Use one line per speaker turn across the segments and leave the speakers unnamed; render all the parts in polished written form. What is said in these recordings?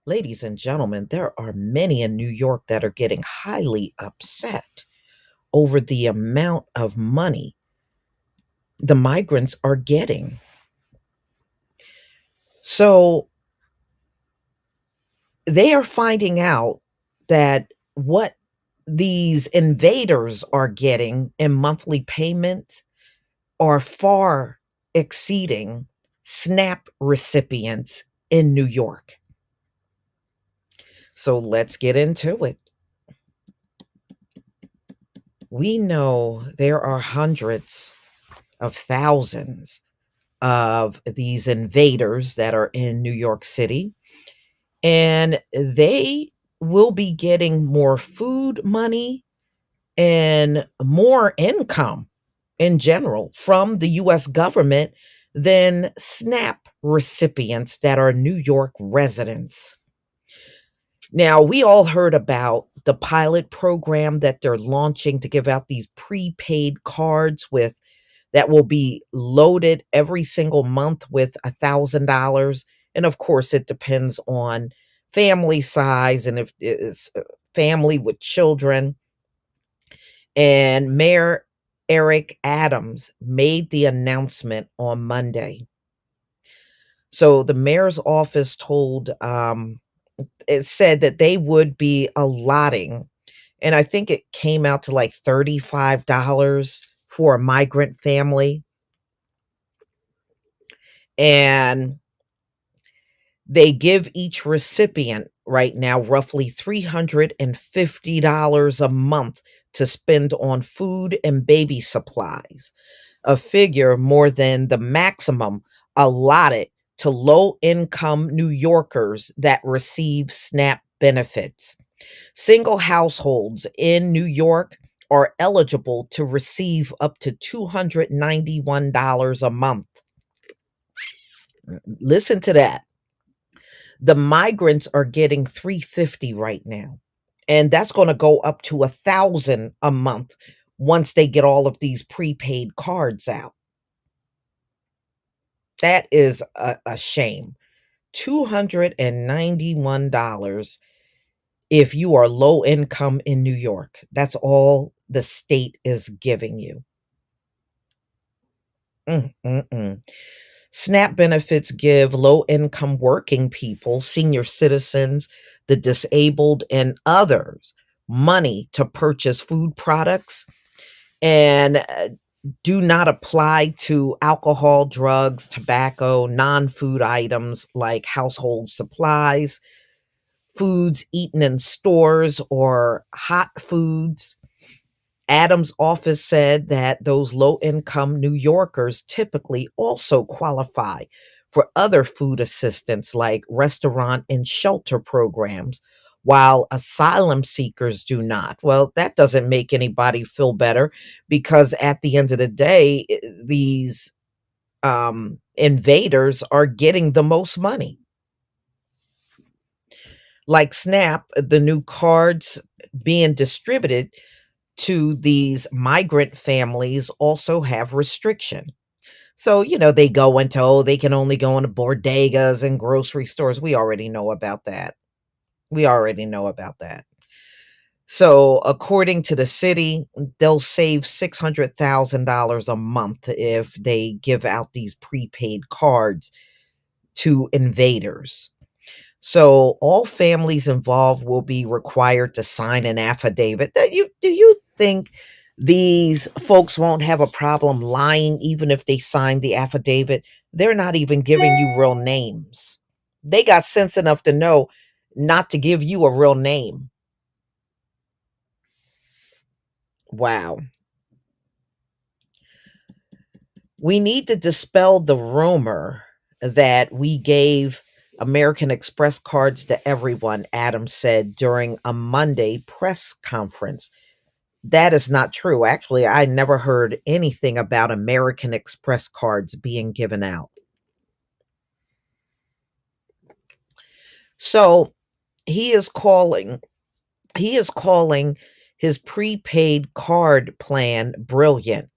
Ladies and gentlemen, there are many in New York that are getting highly upset over the amount of money the migrants are getting. So they are finding out that what these invaders are getting in monthly payments are far exceeding SNAP recipients in New York. So let's get into it. We know there are hundreds of thousands of these invaders that are in New York City, and they will be getting more food money and more income in general from the US government than SNAP recipients that are New York residents. Now, we all heard about the pilot program that they're launching to give out these prepaid cards with that will be loaded every single month with $1,000. And of course, it depends on family size and if it's a family with children. And Mayor Eric Adams made the announcement on Monday. So the mayor's office told it said that they would be allotting, and I think it came out to like $35 for a migrant family. And they give each recipient right now roughly $350 a month to spend on food and baby supplies, a figure more than the maximum allotted to low income New Yorkers that receive SNAP benefits. Single households in New York are eligible to receive up to $291 a month. Listen to that. The migrants are getting 350 right now. And that's going to go up to 1,000 a month once they get all of these prepaid cards out. That is a shame. $291 if you are low income in New York. That's all the state is giving you. Mm-mm-mm. SNAP benefits give low income working people, senior citizens, the disabled, and others money to purchase food products and do not apply to alcohol, drugs, tobacco, non food items like household supplies, foods eaten in stores, or hot foods. Adams' office said that those low income New Yorkers typically also qualify for other food assistance like restaurant and shelter programs, while asylum seekers do not. Well, that doesn't make anybody feel better because at the end of the day, these invaders are getting the most money. Like SNAP, the new cards being distributed to these migrant families also have restriction. So, they go into, oh, they can only go into bodegas and grocery stores. We already know about that. We already know about that. So, according to the city, they'll save $600,000 a month if they give out these prepaid cards to invaders. So all families involved will be required to sign an affidavit. Do you think these folks won't have a problem lying even if they sign the affidavit? They're not even giving you real names. They got sense enough to know not to give you a real name. Wow. We need to dispel the rumor that we gave American Express cards to everyone, Adams said during a Monday press conference. That is not true. Actually, I never heard anything about American Express cards being given out. So he is calling he is calling his prepaid card plan brilliant,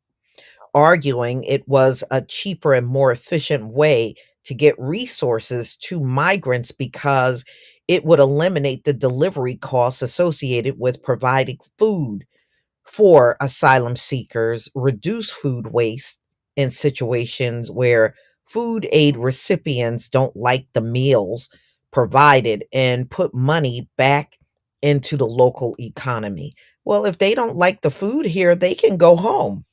arguing it was a cheaper and more efficient way to get resources to migrants because It would eliminate the delivery costs associated with providing food for asylum seekers, reduce food waste in situations where food aid recipients don't like the meals provided, and put money back into the local economy. Well, if they don't like the food here, they can go home.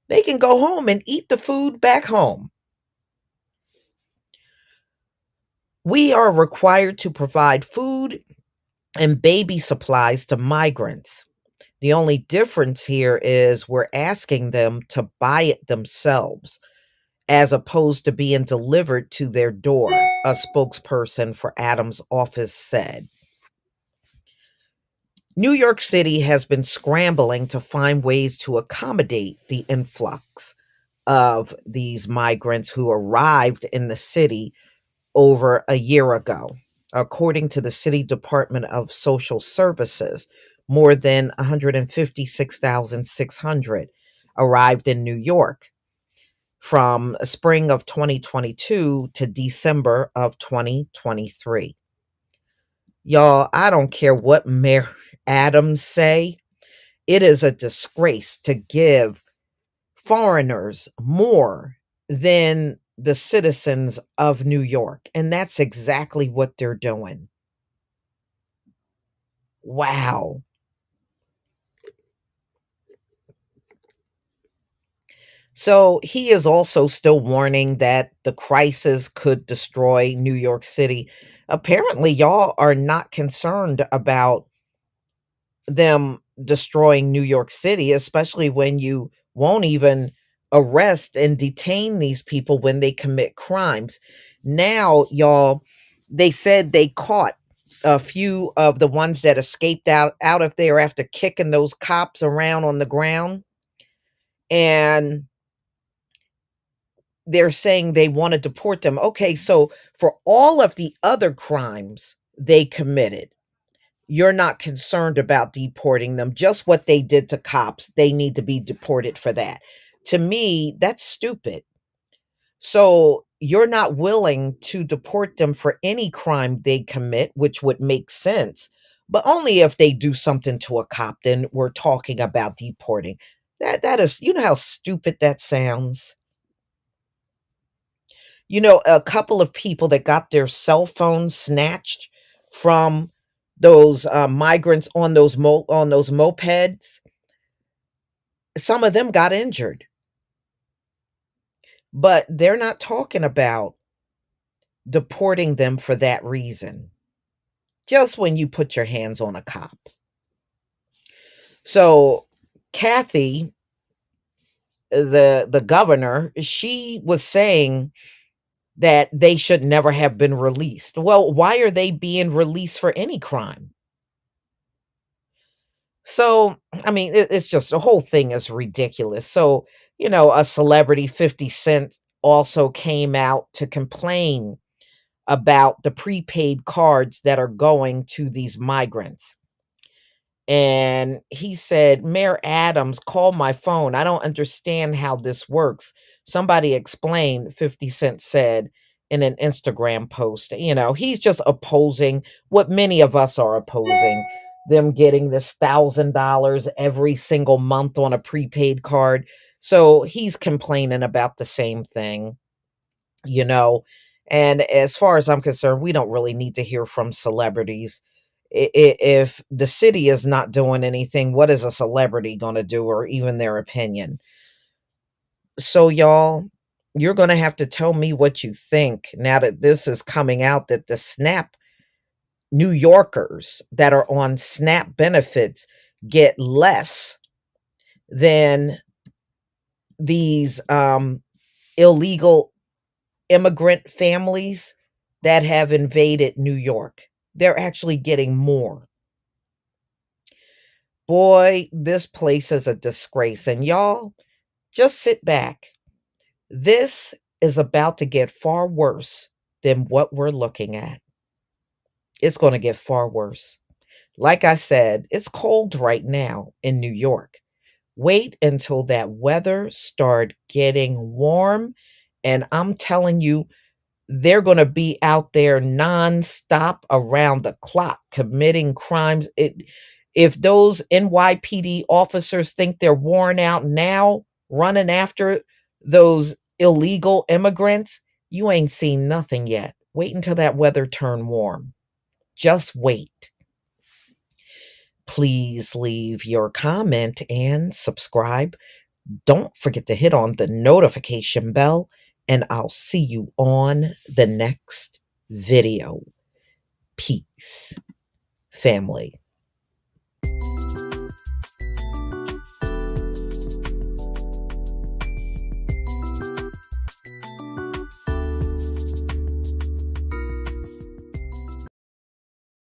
They can go home and eat the food back home. We are required to provide food and baby supplies to migrants. The only difference here is we're asking them to buy it themselves as opposed to being delivered to their door, a spokesperson for Adams' office said. New York City has been scrambling to find ways to accommodate the influx of these migrants who arrived in the city over a year ago. According to the City Department of Social Services, more than 156,600 arrived in New York from spring of 2022 to December of 2023. Y'all, I don't care what Mayor Adams say. It is a disgrace to give foreigners more than the citizens of New York. And that's exactly what they're doing. Wow. So he is also still warning that the crisis could destroy New York City. Apparently, y'all are not concerned about them destroying New York City, especially when you won't even arrest and detain these people when they commit crimes. Now, y'all, they said they caught a few of the ones that escaped out of there after kicking those cops around on the ground. And they're saying they want to deport them. Okay, so for all of the other crimes they committed, you're not concerned about deporting them. Just what they did to cops, they need to be deported for that. To me, that's stupid. So you're not willing to deport them for any crime they commit, which would make sense, but only if they do something to a cop, then we're talking about deporting. That is, you know how stupid that sounds? You know, a couple of people that got their cell phones snatched from those migrants on on those mopeds, some of them got injured, but they're not talking about deporting them for that reason. Just when you put your hands on a cop. So Kathy, the governor, she was saying that they should never have been released. Well, why are they being released for any crime? So, I mean, it's just the whole thing is ridiculous. So, you know, a celebrity 50 Cent also came out to complain about the prepaid cards that are going to these migrants. And he said, Mayor Adams, call my phone. I don't understand how this works. Somebody explained, 50 Cent said in an Instagram post. You know, he's just opposing what many of us are opposing, them getting this $1,000 every single month on a prepaid card. So he's complaining about the same thing, you know. And as far as I'm concerned, we don't really need to hear from celebrities. If the city is not doing anything, what is a celebrity going to do, or even their opinion? So, y'all, you're going to have to tell me what you think now that this is coming out that the SNAP New Yorkers that are on SNAP benefits get less than these illegal immigrant families that have invaded New York. They're actually getting more. Boy, this place is a disgrace. And y'all, just sit back. This is about to get far worse than what we're looking at. It's going to get far worse. Like I said, it's cold right now in New York. Wait until that weather start getting warm. And I'm telling you, they're going to be out there nonstop around the clock committing crimes. If those NYPD officers think they're worn out now running after those illegal immigrants, you ain't seen nothing yet. Wait until that weather turn warm. Just wait. Please leave your comment and subscribe. Don't forget to hit on the notification bell, and I'll see you on the next video. Peace, family.